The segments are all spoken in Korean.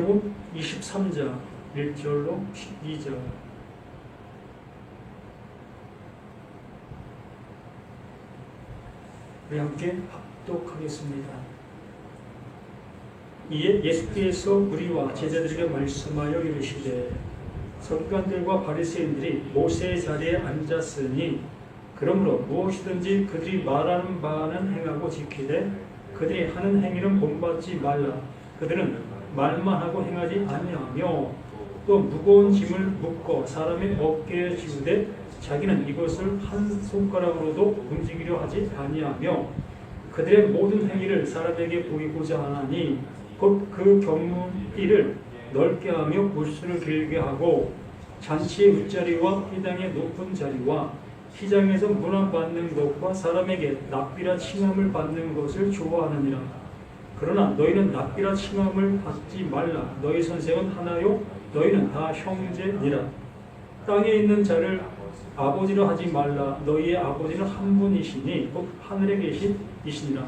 마태복음 23장 1절로 12절. 우리 함께 합독하겠습니다. 이에 예수께서 우리와 제자들에게 말씀하여 이르시되 서기관들과 바리새인들이 모세의 자리에 앉았으니 그러므로 무엇이든지 그들이 말하는 바는 행하고 지키되 그들이 하는 행위는 본받지 말라. 그들은 말만 하고 행하지 아니하며 또 무거운 짐을 묶어 사람의 어깨에 지우되 자기는 이것을 한 손가락으로도 움직이려 하지 아니하며 그들의 모든 행위를 사람에게 보이고자 하나니 곧 그 경문띠를 넓게 하며 물수를 길게 하고 잔치의 윗자리와 회당의 높은 자리와 시장에서 문안받는 것과 사람에게 납비라 칭함을 받는 것을 좋아하느니라. 그러나 너희는 납비라 칭함을 받지 말라. 너희 선생은 하나요 너희는 다 형제니라. 땅에 있는 자를 아버지로 하지 말라. 너희의 아버지는 한 분이시니 곧 하늘에 계신 이시니라.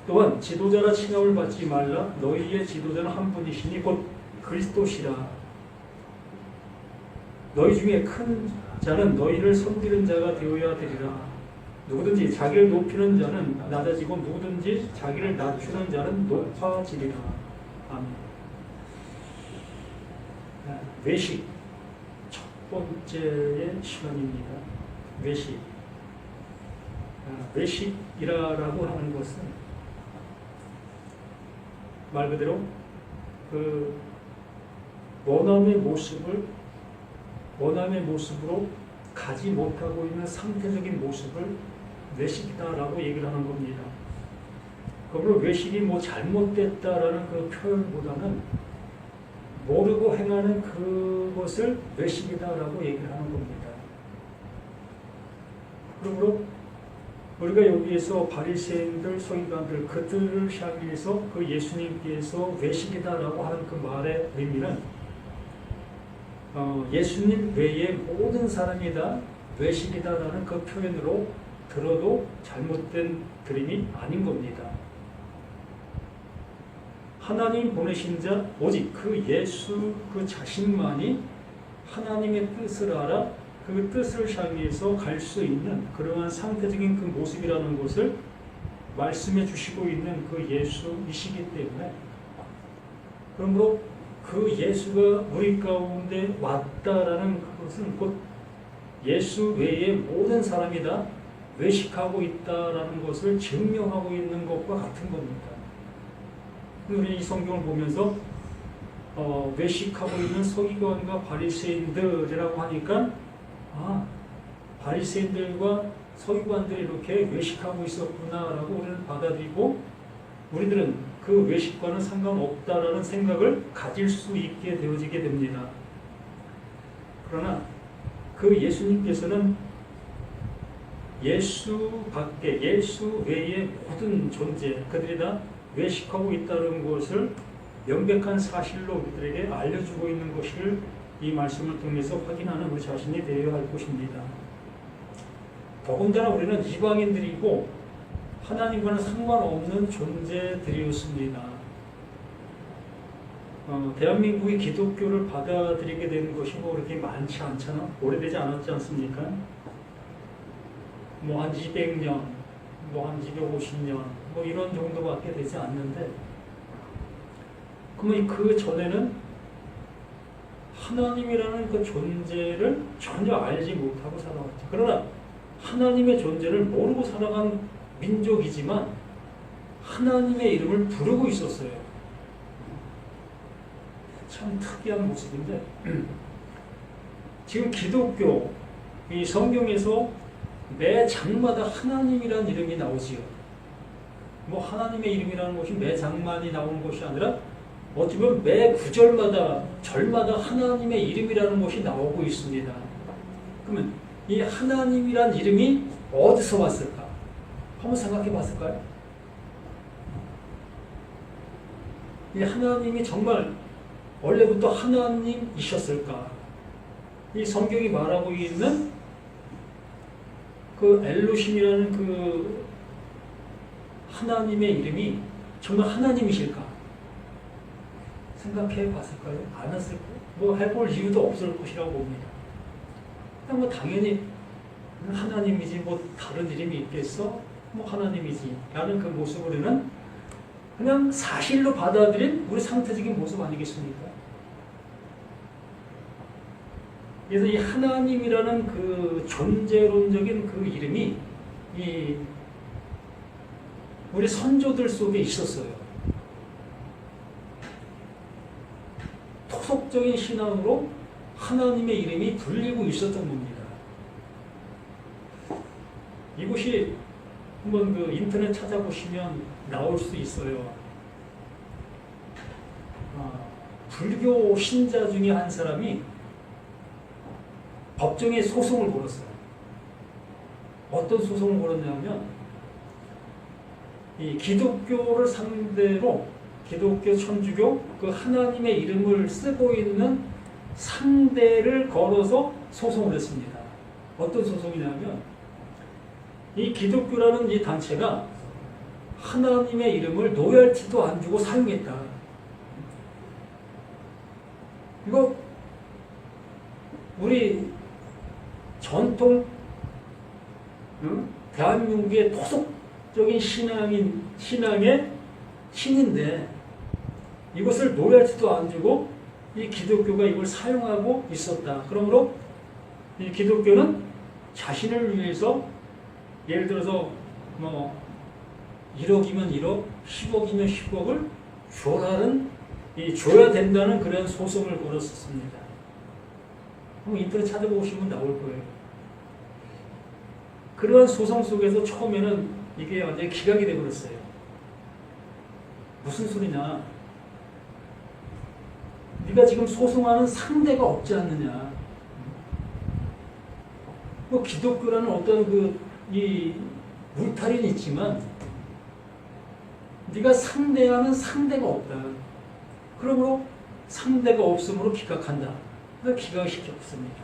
또한 지도자라 칭함을 받지 말라. 너희의 지도자는 한 분이시니 곧 그리스도시라. 너희 중에 큰 자는 너희를 섬기는 자가 되어야 되리라. 누구든지 자기를 높이는 자는 낮아지고 누구든지 자기를 낮추는 자는 높아지리라. 아멘. 외식 첫 번째의 시간입니다. 외식. 외식이라고 하는 것은 말 그대로 그 원함의 모습으로 가지 못하고 있는 상태적인 모습을 외식이다라고 얘기를 하는 겁니다. 그러므로 외식이 뭐 잘못됐다라는 그 표현보다는 모르고 행하는 그것을 외식이다라고 얘기를 하는 겁니다. 그러므로 우리가 여기에서 바리새인들, 서기관들 그들을 향해서 그 예수님께서 외식이다라고 하는 그 말의 의미는 예수님 외에 모든 사람이 다 외식이다라는 그 표현으로 들어도 잘못된 그림이 아닌 겁니다. 하나님 보내신 자 오직 그 예수 그 자신만이 하나님의 뜻을 알아 그 뜻을 향해서 갈 수 있는 그러한 상태적인 그 모습이라는 것을 말씀해 주시고 있는 그 예수이시기 때문에 그러므로 그 예수가 우리 가운데 왔다라는 그것은 곧 예수 외에 모든 사람이 다 외식하고 있다라는 것을 증명하고 있는 것과 같은 겁니다. 우리 이 성경을 보면서 외식하고 있는 서기관과 바리새인들이라고 하니까 바리새인들과 서기관들이 이렇게 외식하고 있었구나라고 우리는 받아들이고 우리들은 그 외식과는 상관없다라는 생각을 가질 수 있게 되어지게 됩니다. 그러나 그 예수님께서는 예수 밖에 예수 외의 모든 존재 그들이 다 외식하고 있다는 것을 명백한 사실로 우리들에게 알려주고 있는 것을 이 말씀을 통해서 확인하는 우리 자신이 되어야 할 것입니다. 더군다나 우리는 이방인들이고 하나님과는 상관없는 존재들이었습니다. 대한민국이 기독교를 받아들이게 된 것이 뭐 그렇게 많지 않잖아. 오래되지 않았지 않습니까? 뭐 한 200년, 뭐 한 250년, 뭐 이런 정도밖에 되지 않는데, 그러면 그 전에는 하나님이라는 그 존재를 전혀 알지 못하고 살아왔죠. 그러나 하나님의 존재를 모르고 살아간 민족이지만 하나님의 이름을 부르고 있었어요. 참 특이한 모습인데 지금 기독교 이 성경에서 매 장마다 하나님이라는 이름이 나오지요. 뭐 하나님의 이름이라는 것이 매 장만이 나오는 것이 아니라 어찌 보면 매 구절마다 절마다 하나님의 이름이라는 것이 나오고 있습니다. 그러면 이 하나님이란 이름이 어디서 왔을까? 한번 생각해 봤을까요? 이 하나님이 정말 원래부터 하나님이셨을까? 이 성경이 말하고 있는 그 엘로힘이라는 그 하나님의 이름이 정말 하나님이실까? 생각해 봤을까요? 안 했을 거예요. 뭐 해볼 이유도 없을 것이라고 봅니다. 그냥 뭐 당연히 하나님이지 뭐 다른 이름이 있겠어? 뭐 하나님이지 라는 그 모습으로는 그냥 사실로 받아들인 우리 상태적인 모습 아니겠습니까? 그래서 이 하나님이라는 그 존재론적인 그 이름이 이 우리 선조들 속에 있었어요. 토속적인 신앙으로 하나님의 이름이 불리고 있었던 겁니다. 이것이 한번 그 인터넷 찾아보시면 나올 수 있어요. 불교 신자 중에 한 사람이 법정에 소송을 걸었어요. 어떤 소송을 걸었냐면 이 기독교를 상대로 기독교, 천주교 그 하나님의 이름을 쓰고 있는 상대를 걸어서 소송을 했습니다. 어떤 소송이냐면 이 기독교라는 이 단체가 하나님의 이름을 로열티도 안 주고 사용했다. 이거 우리 전통 대한민국의 토속적인 신앙의 신인데 이것을 로열티도 안 주고 이 기독교가 이걸 사용하고 있었다. 그러므로 이 기독교는 자신을 위해서 예를 들어서 뭐 1억이면 1억, 10억이면 10억을 줘야 된다는 그런 소송을 걸었었습니다. 인터넷 찾아보시면 나올 거예요. 그러한 소송 속에서 처음에는 이게 완전히 기각이 되어버렸어요. 무슨 소리냐? 네가 지금 소송하는 상대가 없지 않느냐? 뭐 기독교라는 어떤 이 울타리는 있지만 네가 상대하는 상대가 없다. 그러므로 상대가 없으므로 기각한다. 그래서 기각시켰습니다.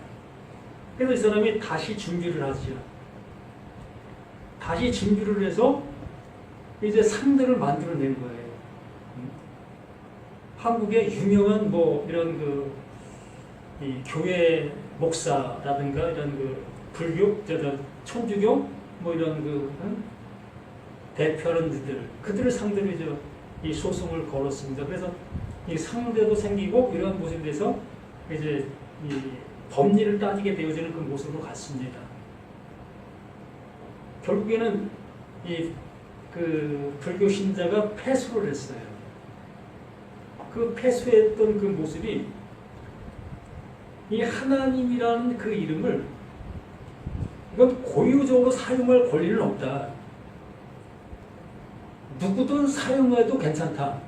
그래서 이 사람이 다시 준비를 하죠. 다시 준비를 해서 이제 상대를 만들어낸 거예요. 한국의 유명한 뭐 이런 이 교회 목사라든가 이런 불교, 천주교 뭐 이런 대표하는 그들을 상대로 이제 이 소송을 걸었습니다. 그래서 이 상대도 생기고 이러한 모습에 대해서 이제 이 법리를 따지게 되어지는 그 모습으로 갔습니다. 결국에는 그 불교 신자가 패소를 했어요. 그 패소했던 그 모습이 이 하나님이라는 그 이름을 이건 고유적으로 사용할 권리는 없다. 누구든 사용해도 괜찮다.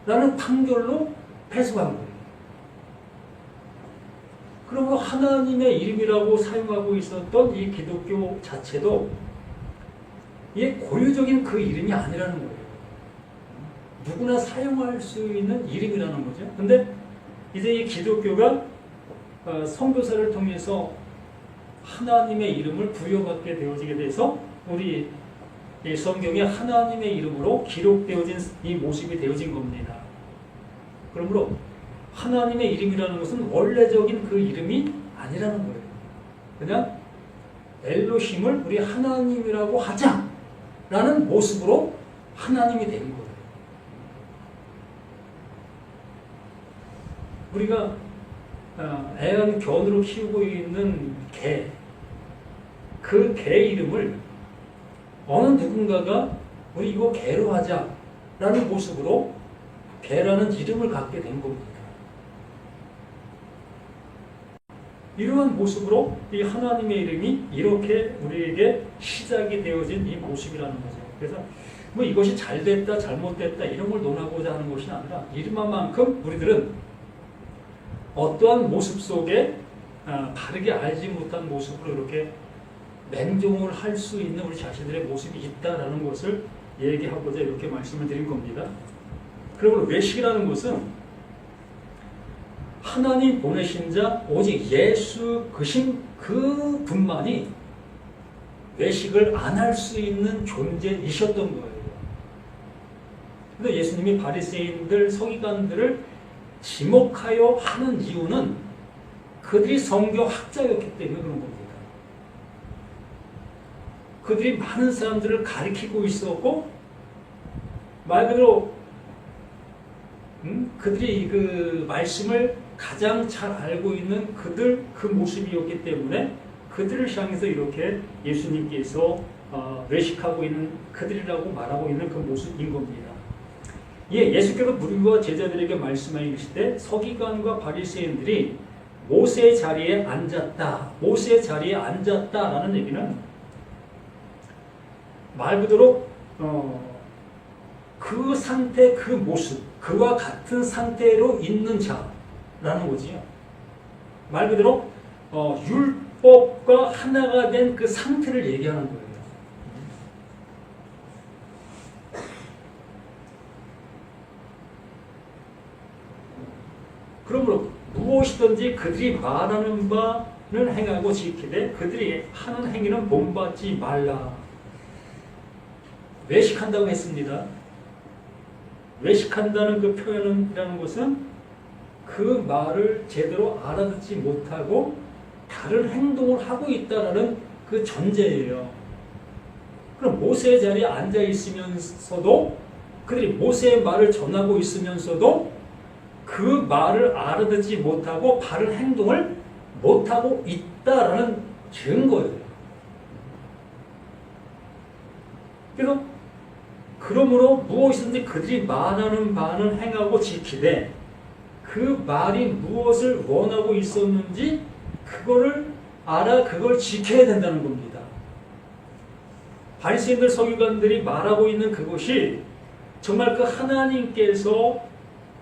라는 판결로 패소한 거예요. 그러므로 하나님의 이름이라고 사용하고 있었던 이 기독교 자체도 이게 고유적인 그 이름이 아니라는 거예요. 누구나 사용할 수 있는 이름이라는 거죠. 근데 이제 이 기독교가 선교사를 통해서 하나님의 이름을 부여받게 되어지게 돼서 우리 이 성경에 하나님의 이름으로 기록되어진 이 모습이 되어진 겁니다. 그러므로 하나님의 이름이라는 것은 원래적인 그 이름이 아니라는 거예요. 그냥 엘로힘을 우리 하나님이라고 하자라는 모습으로 하나님이 된 거예요. 우리가 애완견으로 키우고 있는 개, 그 개 이름을 어느 누군가가 우리 이거 개로 하자라는 모습으로 개라는 이름을 갖게 된 겁니다. 이러한 모습으로 이 하나님의 이름이 이렇게 우리에게 시작이 되어진 이 모습이라는 거죠. 그래서 뭐 이것이 잘됐다 잘못됐다 이런 걸 논하고자 하는 것이 아니라 이름한 만큼 우리들은 어떠한 모습 속에 바르게 알지 못한 모습으로 이렇게 맹종을 할 수 있는 우리 자신들의 모습이 있다라는 것을 얘기하고자 이렇게 말씀을 드린 겁니다. 그리고 외식이라는 것은 하나님 보내신 자 오직 예수 그 분만이 외식을 안 할 수 있는 존재이셨던 거예요. 근데 예수님이 바리새인들, 서기관들을 지목하여 하는 이유는 그들이 성경학자였기 때문에 그런 겁니다. 그들이 많은 사람들을 가리키고 있었고, 말 그대로 그들이 그 말씀을 가장 잘 알고 있는 그 모습이었기 때문에 그들을 향해서 이렇게 예수님께서 외식하고 있는 그들이라고 말하고 있는 그 모습인 겁니다. 예수께서 무리와 제자들에게 말씀하여 이르시되 서기관과 바리새인들이 모세의 자리에 앉았다. 모세의 자리에 앉았다라는 얘기는 말 그대로 그 상태, 그 모습, 그와 같은 상태로 있는 자라는 거지요. 말 그대로 율법과 하나가 된 그 상태를 얘기하는 거예요. 그러므로 무엇이든지 그들이 말하는 바는 행하고 지키되 그들이 하는 행위는 본받지 말라. 외식한다고 했습니다. 외식한다는 그 표현이라는 것은 그 말을 제대로 알아듣지 못하고 다른 행동을 하고 있다는 그 전제예요. 그럼 모세의 자리에 앉아 있으면서도 그들이 모세의 말을 전하고 있으면서도 그 말을 알아듣지 못하고 바른 행동을 못하고 있다라는 증거예요. 그러므로 무엇이든지 그들이 말하는 바는 행하고 지키되 그 말이 무엇을 원하고 있었는지 그거를 알아 그걸 지켜야 된다는 겁니다. 바리새인들 서기관들이 말하고 있는 그것이 정말 그 하나님께서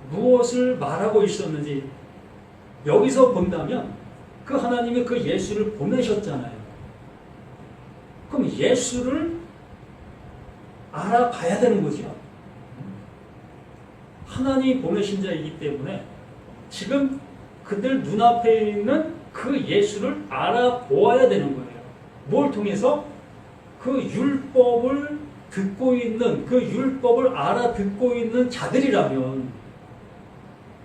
무엇을 말하고 있었는지 여기서 본다면 그 하나님이 그 예수를 보내셨잖아요. 그럼 예수를 알아봐야 되는 거죠. 하나님이 보내신 자이기 때문에 지금 그들 눈앞에 있는 그 예수를 알아보아야 되는 거예요. 뭘 통해서? 그 율법을 듣고 있는, 그 율법을 알아듣고 있는 자들이라면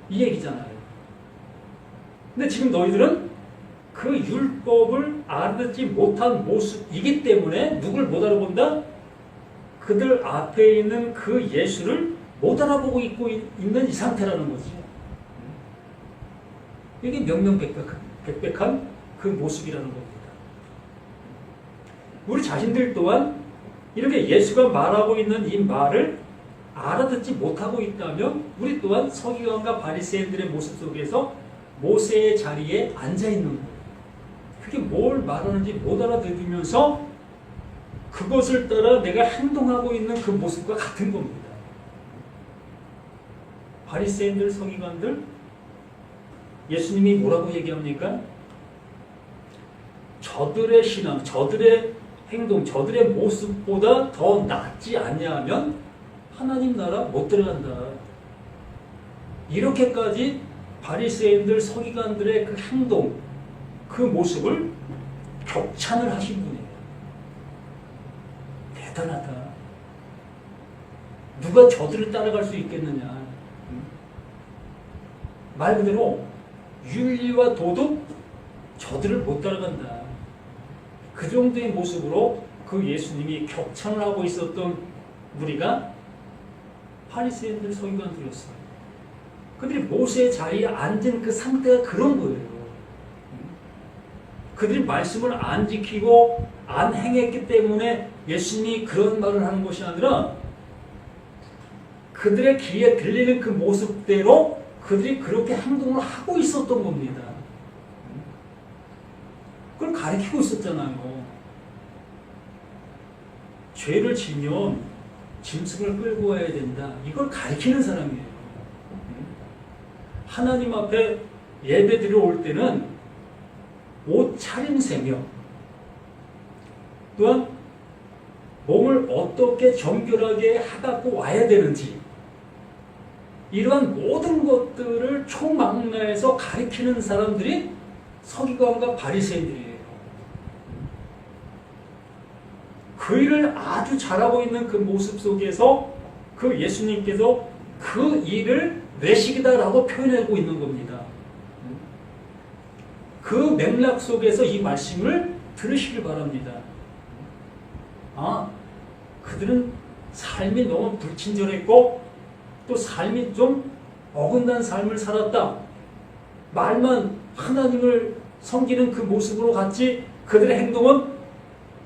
이 얘기잖아요. 근데 지금 너희들은 그 율법을 알아듣지 못한 모습이기 때문에 누굴 못 알아본다? 그들 앞에 있는 그 예수를 못 알아보고 있는 이 상태라는 거지. 이게 명명백백한 그 모습이라는 겁니다. 우리 자신들 또한 이렇게 예수가 말하고 있는 이 말을 알아듣지 못하고 있다면 우리 또한 서기관과 바리새인들의 모습 속에서 모세의 자리에 앉아 있는 거예요. 그게 뭘 말하는지 못 알아들으면서 그것을 따라 내가 행동하고 있는 그 모습과 같은 겁니다. 바리새인들, 서기관들, 예수님이 뭐라고 얘기합니까? 저들의 신앙, 저들의 행동, 저들의 모습보다 더 낫지 않냐면 하나님 나라 못 들어간다. 이렇게까지 바리새인들, 서기관들의 그 행동, 그 모습을 격찬을 하신 분이에요. 대단하다. 누가 저들을 따라갈 수 있겠느냐. 말 그대로 윤리와 도덕, 저들을 못 따라간다. 그 정도의 모습으로 그 예수님이 격찬을 하고 있었던 우리가 바리새인들, 서기관들이었어요. 그들이 모세의 자리에 앉은 그 상태가 그런 거예요. 그들이 말씀을 안 지키고 안 행했기 때문에 예수님이 그런 말을 하는 것이 아니라 그들의 귀에 들리는 그 모습대로 그들이 그렇게 행동을 하고 있었던 겁니다. 그걸 가르치고 있었잖아요. 죄를 지면 짐승을 끌고 와야 된다. 이걸 가르치는 사람이에요. 하나님 앞에 예배 드리러 올 때는 옷 차림새며 또한 몸을 어떻게 정결하게 해갖고 와야 되는지 이러한 모든 것들을 총망라해서 가르치는 사람들이 서기관과 바리새인들이에요. 그 일을 아주 잘하고 있는 그 모습 속에서 그 예수님께서 그 일을 외식이다라고 표현하고 있는 겁니다. 그 맥락 속에서 이 말씀을 들으시길 바랍니다. 아, 그들은 삶이 너무 불친절했고 또 삶이 좀 어긋난 삶을 살았다. 말만 하나님을 섬기는 그 모습으로 갔지 그들의 행동은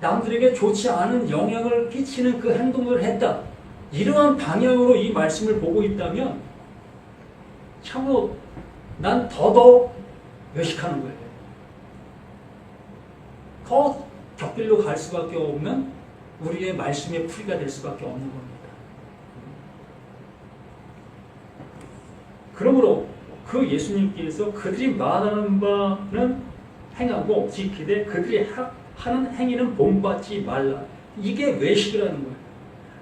남들에게 좋지 않은 영향을 끼치는 그 행동을 했다. 이러한 방향으로 이 말씀을 보고 있다면 참으로 난 더더욱 외식하는 거예요. 더 격길로 갈 수밖에 없는 우리의 말씀의 풀이가 될 수밖에 없는 겁니다. 그러므로 그 예수님께서 그들이 말하는 바는 행하고 지키되 그들이 하는 행위는 본받지 말라. 이게 외식이라는 거예요.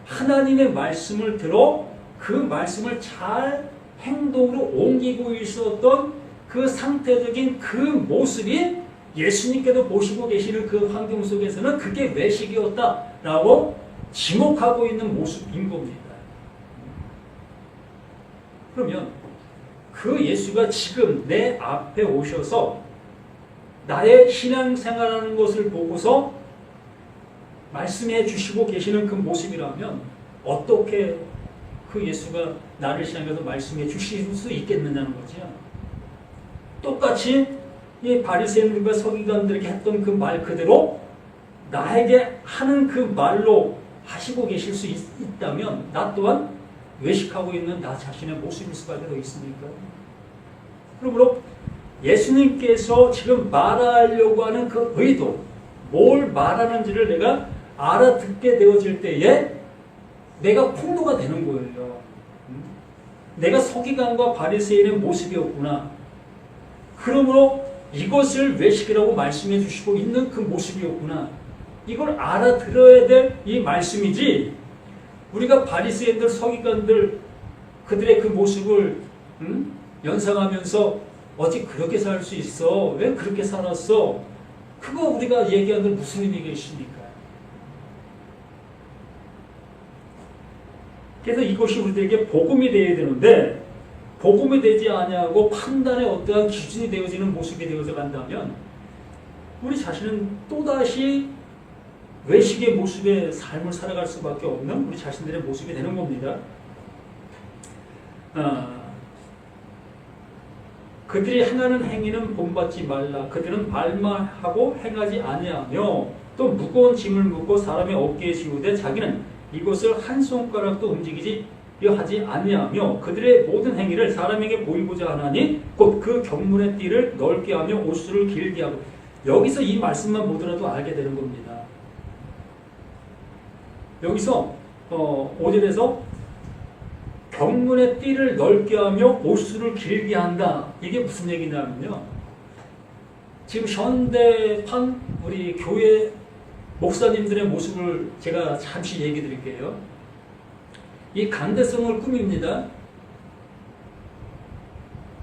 하나님의 말씀을 들어 그 말씀을 잘 행동으로 옮기고 있었던 그 상태적인 그 모습이 예수님께도 보시고 계시는 그 환경 속에서는 그게 외식이었다라고 지목하고 있는 모습인 겁니다. 그러면 그 예수가 지금 내 앞에 오셔서 나의 신앙생활하는 것을 보고서 말씀해 주시고 계시는 그 모습이라면 어떻게 그 예수가 나를 향해서 말씀해 주실 수 있겠느냐는 거죠. 똑같이 이 바리새인들과 서기관들에게 했던 그 말 그대로 나에게 하는 그 말로 하시고 계실 수 있다면 나 또한 외식하고 있는 나 자신의 모습일 수밖에 더 있습니까? 그러므로 예수님께서 지금 말하려고 하는 그 의도, 뭘 말하는지를 내가 알아듣게 되어질 때에 내가 폭로가 되는 거예요. 내가 서기관과 바리새인의 모습이었구나. 그러므로 이것을 외식이라고 말씀해 주시고 있는 그 모습이었구나. 이걸 알아들어야 될 이 말씀이지 우리가 바리새인들, 서기관들 그들의 그 모습을 연상하면서 어찌 그렇게 살 수 있어? 왜 그렇게 살았어? 그거 우리가 얘기하는 무슨 의미겠습니까? 그래서 이것이 우리들에게 복음이 되어야 되는데 복음이 되지 아니하고 판단의 어떠한 기준이 되어지는 모습이 되어져 간다면 우리 자신은 또다시 외식의 모습의 삶을 살아갈 수밖에 없는 우리 자신들의 모습이 되는 겁니다. 그들이 행하는 행위는 본받지 말라. 그들은 말만 하고 행하지 아니하며 또 무거운 짐을 묻고 사람의 어깨에 지우되 자기는 이것을 한 손가락도 움직이지 하지 아니하며 그들의 모든 행위를 사람에게 보이고자 하나니 곧 그 경문의 띠를 넓게 하며 옷수를 길게 하고. 여기서 이 말씀만 보더라도 알게 되는 겁니다. 여기서 5절에서 경문의 띠를 넓게 하며 옷수를 길게 한다. 이게 무슨 얘기냐면요. 지금 현대판 우리 교회 목사님들의 모습을 제가 잠시 얘기 드릴게요. 이 강대성을 꾸밉니다.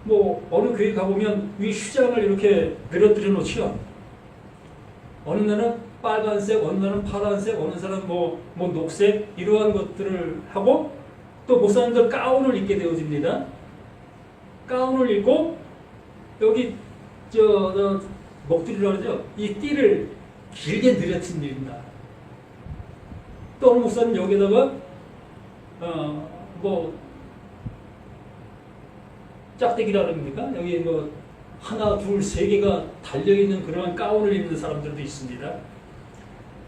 뭐 어느 교회 가보면 위 휘장을 이렇게 늘어뜨려 놓죠. 어느 날은 빨간색, 어느 날은 파란색, 어느 사람은 뭐 녹색 이러한 것들을 하고 또 목사님들 가운을 입게 되어집니다. 가운을 입고 여기 목줄이라고 그러죠. 이 띠를 길게 늘어뜨립니다. 또 어느 목사님 여기다가 짝대기라 그럽니까? 여기 하나, 둘, 세 개가 달려있는 그런 가운을 입는 사람들도 있습니다.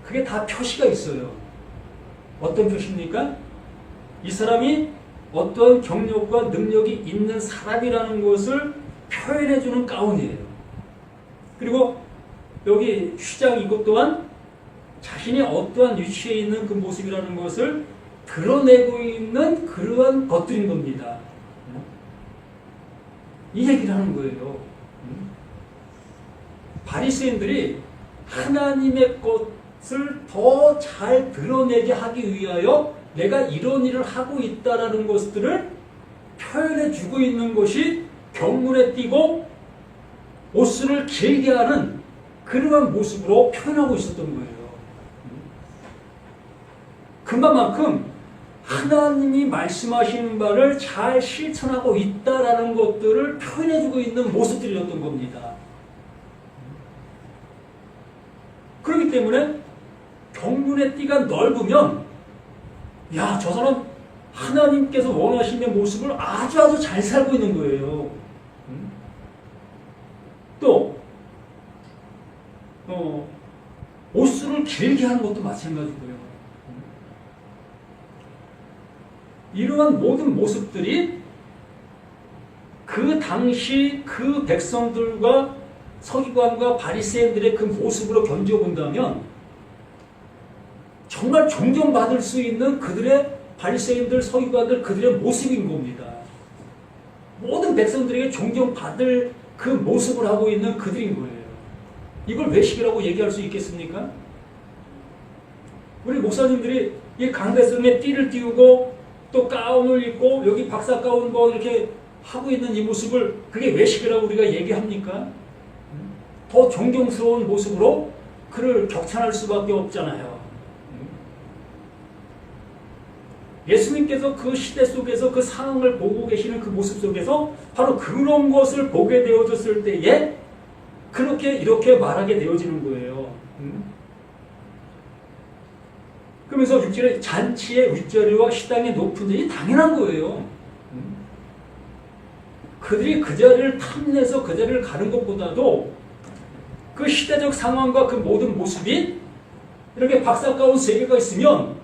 그게 다 표시가 있어요. 어떤 표시입니까? 이 사람이 어떤 경력과 능력이 있는 사람이라는 것을 표현해주는 가운이에요. 그리고 여기 휘장 이것 또한 자신이 어떠한 위치에 있는 그 모습이라는 것을 드러내고 있는 그러한 것들인 겁니다. 이 얘기를 하는 거예요. 바리새인들이 하나님의 것을 더 잘 드러내게 하기 위하여 내가 이런 일을 하고 있다라는 것들을 표현해 주고 있는 것이 경문에 띄고 옷수를 길게 하는 그러한 모습으로 표현하고 있었던 거예요. 그만큼 하나님이 말씀하시는 바를 잘 실천하고 있다라는 것들을 표현해주고 있는 모습들이었던 겁니다. 그렇기 때문에 경륜의 띠가 넓으면 야, 저 사람 하나님께서 원하시는 모습을 아주 잘 살고 있는 거예요. 또 옷수를 길게 하는 것도 마찬가지고요. 이러한 모든 모습들이 그 당시 그 백성들과 서기관과 바리새인들의 그 모습으로 견뎌본다면 정말 존경받을 수 있는 그들의 바리새인들, 서기관들 그들의 모습인 겁니다. 모든 백성들에게 존경받을 그 모습을 하고 있는 그들인 거예요. 이걸 외식이라고 얘기할 수 있겠습니까? 우리 목사님들이 이 강대성에 띠를 띄우고 또 가운을 입고 여기 박사 가운 뭐 이렇게 하고 있는 이 모습을 그게 외식이라고 우리가 얘기합니까? 더 존경스러운 모습으로 그를 격찬할 수밖에 없잖아요. 예수님께서 그 시대 속에서 그 상황을 보고 계시는 그 모습 속에서 바로 그런 것을 보게 되어졌을 때에 그렇게 이렇게 말하게 되어지는 거예요. 그러면서 6절에 잔치의 윗자리와 시당의 높은 자리 당연한 거예요. 그들이 그 자리를 탐내서 그 자리를 가는 것보다도 그 시대적 상황과 그 모든 모습이 이렇게 박사가운 3개가 있으면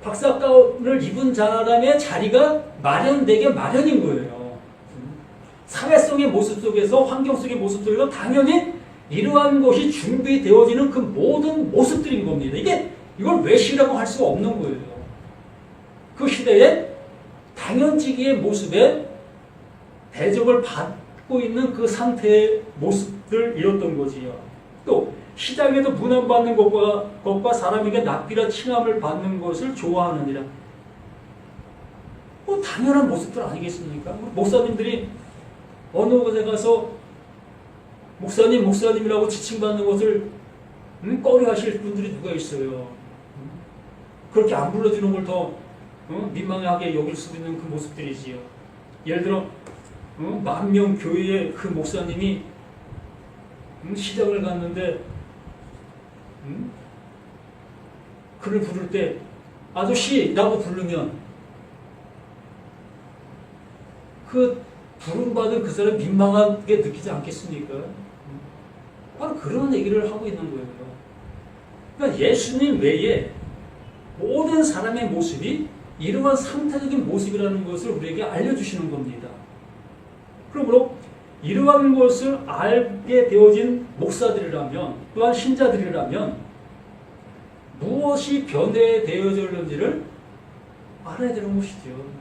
박사가운을 입은 사람의 자리가 마련되게 마련인 거예요. 사회성의 모습 속에서 환경 속의 모습 속에서 당연히 이러한 것이 준비되어지는 그 모든 모습들인 겁니다. 이걸 외식이라고 할 수가 없는 거예요. 그 시대에 당연지기의 모습에 대접을 받고 있는 그 상태의 모습들이었던 거지요. 또 시장에서 문안받는 것과 사람에게 납비라 칭함을 받는 것을 좋아하느니라. 당연한 모습들 아니겠습니까? 목사님들이 어느 곳에 가서 목사님이라고 지칭받는 것을 꺼려하실 분들이 누가 있어요. 그렇게 안 불러주는 걸 더 민망하게 여길 수 있는 그 모습들이지요. 예를 들어 10,000명 교회의 그 목사님이 시장을 갔는데 그를 부를 때 아저씨라고 부르면 그 부름받은 그 사람이 민망하게 느끼지 않겠습니까? 바로 그런 얘기를 하고 있는 거예요. 그러니까 예수님 외에 모든 사람의 모습이 이러한 상태적인 모습이라는 것을 우리에게 알려주시는 겁니다. 그러므로 이러한 것을 알게 되어진 목사들이라면 또한 신자들이라면 무엇이 변해되어졌는지를 알아야 되는 것이죠.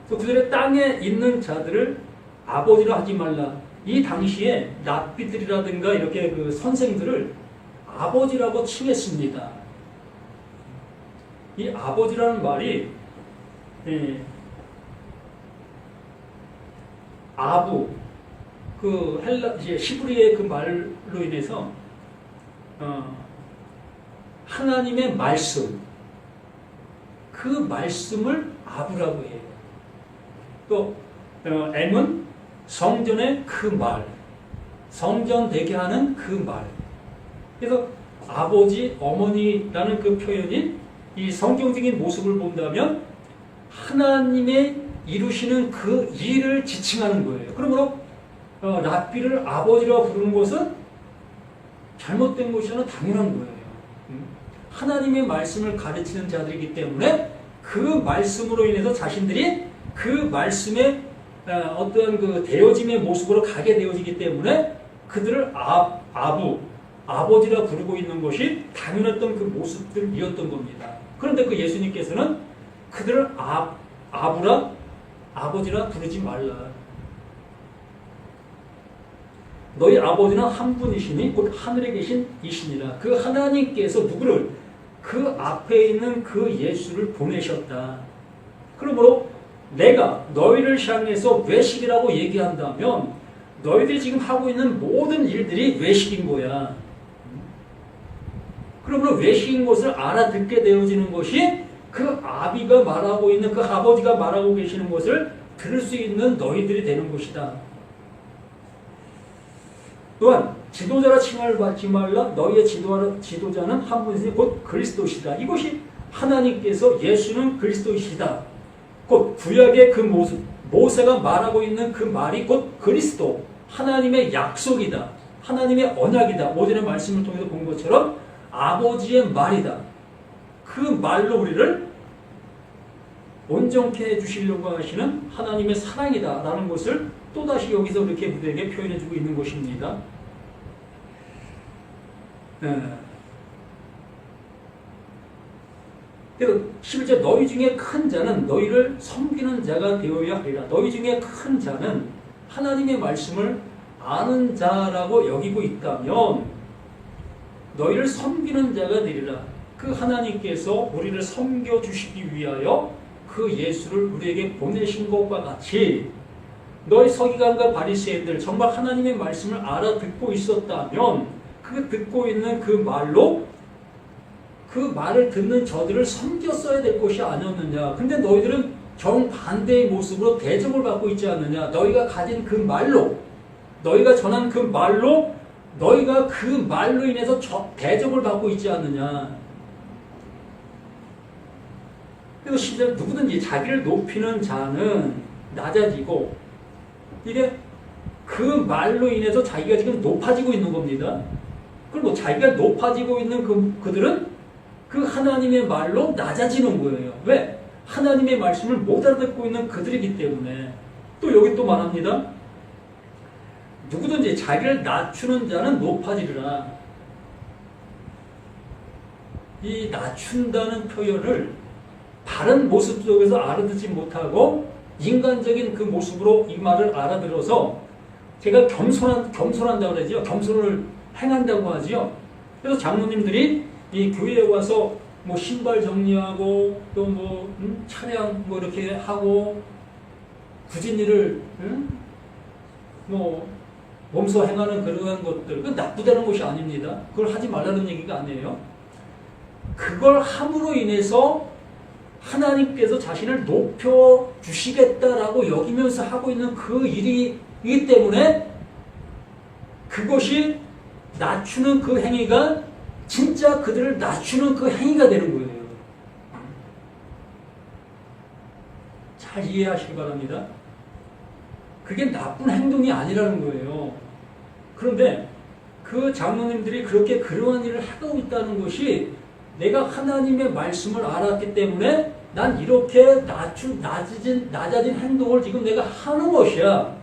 그들의 땅에 있는 자들을 아버지라 하지 말라. 이 당시에 랍비들이라든가 이렇게 그 선생들을 아버지라고 칭했습니다. 이 아버지라는 말이 아부, 그 히브리의 그 말로 인해서 하나님의 말씀, 그 말씀을 아부라고 해요. 또 M은 성전의 그 말, 성전 되게 하는 그 말. 그래서 아버지, 어머니라는 그 표현이 이 성경적인 모습을 본다면 하나님의 이루시는 그 일을 지칭하는 거예요. 그러므로 랍비를 아버지라고 부르는 것은 잘못된 것이 아니라 당연한 거예요. 하나님의 말씀을 가르치는 자들이기 때문에 그 말씀으로 인해서 자신들이 그 말씀의 어떤 그 되어짐의 모습으로 가게 되어지기 때문에 그들을 아버지라 부르고 있는 것이 당연했던 그 모습들이었던 겁니다. 그런데 그 예수님께서는 그들을 아버지라 부르지 말라. 너희 아버지는 한 분이시니 곧 하늘에 계신 이시니라. 그 하나님께서 누구를? 그 앞에 있는 그 예수를 보내셨다. 그러므로 내가 너희를 향해서 외식이라고 얘기한다면 너희들이 지금 하고 있는 모든 일들이 외식인 거야. 그러므로 외식인 것을 알아듣게 되어지는 것이 그 아비가 말하고 있는 그 아버지가 말하고 계시는 것을 들을 수 있는 너희들이 되는 것이다. 또한 지도자라 칭함을 받지 말라. 너희의 지도자는 한 분이니 곧 그리스도시다. 이것이 하나님께서 예수는 그리스도이시다. 곧 구약의 그 모습, 모세가 말하고 있는 그 말이 곧 그리스도, 하나님의 약속이다. 하나님의 언약이다. 오전의 말씀을 통해서 본 것처럼 아버지의 말이다. 그 말로 우리를 온전케 해주시려고 하시는 하나님의 사랑이다 라는 것을 또다시 여기서 이렇게 우리에게 표현해주고 있는 것입니다. 그래서 11절 너희 중에 큰 자는 너희를 섬기는 자가 되어야 하리라. 너희 중에 큰 자는 하나님의 말씀을 아는 자라고 여기고 있다면 너희를 섬기는 자가 되리라. 그 하나님께서 우리를 섬겨주시기 위하여 그 예수를 우리에게 보내신 것과 같이 너희 서기관과 바리새인들 정말 하나님의 말씀을 알아듣고 있었다면 그 듣고 있는 그 말로 그 말을 듣는 저들을 섬겼어야 될 것이 아니었느냐. 근데 너희들은 정반대의 모습으로 대접을 받고 있지 않느냐. 너희가 가진 그 말로, 너희가 전한 그 말로, 너희가 그 말로 인해서 대접을 받고 있지 않느냐. 그래서 실제 누구든지 자기를 높이는 자는 낮아지고, 이게 그 말로 인해서 자기가 지금 높아지고 있는 겁니다. 그리고 자기가 높아지고 있는 그들은 그 하나님의 말로 낮아지는 거예요. 왜? 하나님의 말씀을 못 알아듣고 있는 그들이기 때문에. 또 여기 또 말합니다. 누구든지 자기를 낮추는 자는 높아지리라. 이 낮춘다는 표현을 바른 모습 속에서 알아듣지 못하고 인간적인 그 모습으로 이 말을 알아들어서 제가 겸손한다고 그러죠. 겸손을 행한다고 하지요. 그래서 장로님들이 이 교회에 와서 뭐 신발 정리하고 또 뭐 차량 뭐 이렇게 하고 굳은 일을 뭐 몸소 행하는 그러한 것들, 그건 나쁘다는 것이 아닙니다. 그걸 하지 말라는 얘기가 아니에요. 그걸 함으로 인해서 하나님께서 자신을 높여 주시겠다라고 여기면서 하고 있는 그 일이기 때문에 그것이 낮추는 그 행위가 진짜 그들을 낮추는 그 행위가 되는 거예요. 잘 이해하시기 바랍니다. 그게 나쁜 행동이 아니라는 거예요. 그런데 그 장로님들이 그렇게 그러한 일을 하고 있다는 것이 내가 하나님의 말씀을 알았기 때문에 난 이렇게 낮아진 행동을 지금 내가 하는 것이야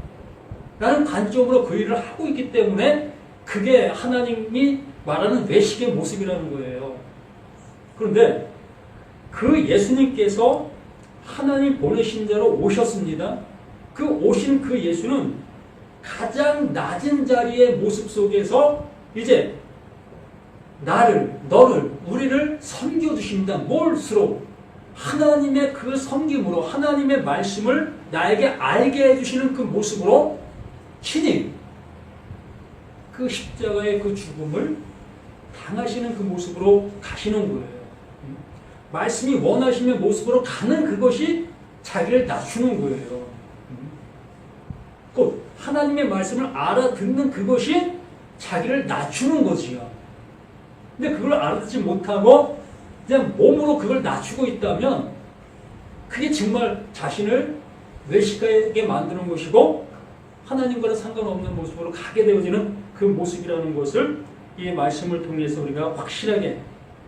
라는 관점으로 그 일을 하고 있기 때문에 그게 하나님이 말하는 외식의 모습이라는 거예요. 그런데 그 예수님께서 하나님 보내신 자로 오셨습니다. 그 오신 그 예수는 가장 낮은 자리의 모습 속에서 이제 너를, 우리를 섬겨주십니다. 뭘수록 하나님의 그 섬김으로 하나님의 말씀을 나에게 알게 해주시는 그 모습으로 친히 그 십자가의 그 죽음을 당하시는 그 모습으로 가시는 거예요. 말씀이 원하시는 모습으로 가는 그것이 자기를 낮추는 거예요. 곧 하나님의 말씀을 알아듣는 그것이 자기를 낮추는 거지요. 근데 그걸 알아듣지 못하고 그냥 몸으로 그걸 낮추고 있다면 그게 정말 자신을 외식하게 만드는 것이고 하나님과는 상관없는 모습으로 가게 되어지는 그 모습이라는 것을 이 말씀을 통해서 우리가 확실하게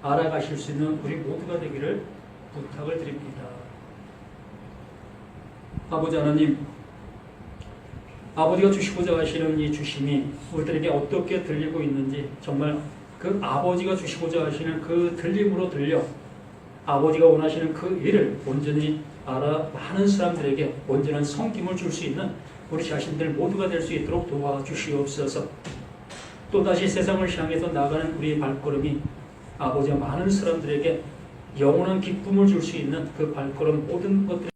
알아가실 수 있는 우리 모두가 되기를 부탁을 드립니다. 아버지 하나님, 아버지가 주시고자 하시는 이 주심이 우리들에게 어떻게 들리고 있는지 정말 그 아버지가 주시고자 하시는 그 들림으로 들려 아버지가 원하시는 그 일을 온전히 알아 많은 사람들에게 온전한 섬김을 줄 수 있는 우리 자신들 모두가 될 수 있도록 도와주시옵소서. 또다시 세상을 향해서 나가는 우리의 발걸음이 아버지와 많은 사람들에게 영원한 기쁨을 줄 수 있는 그 발걸음 모든 것들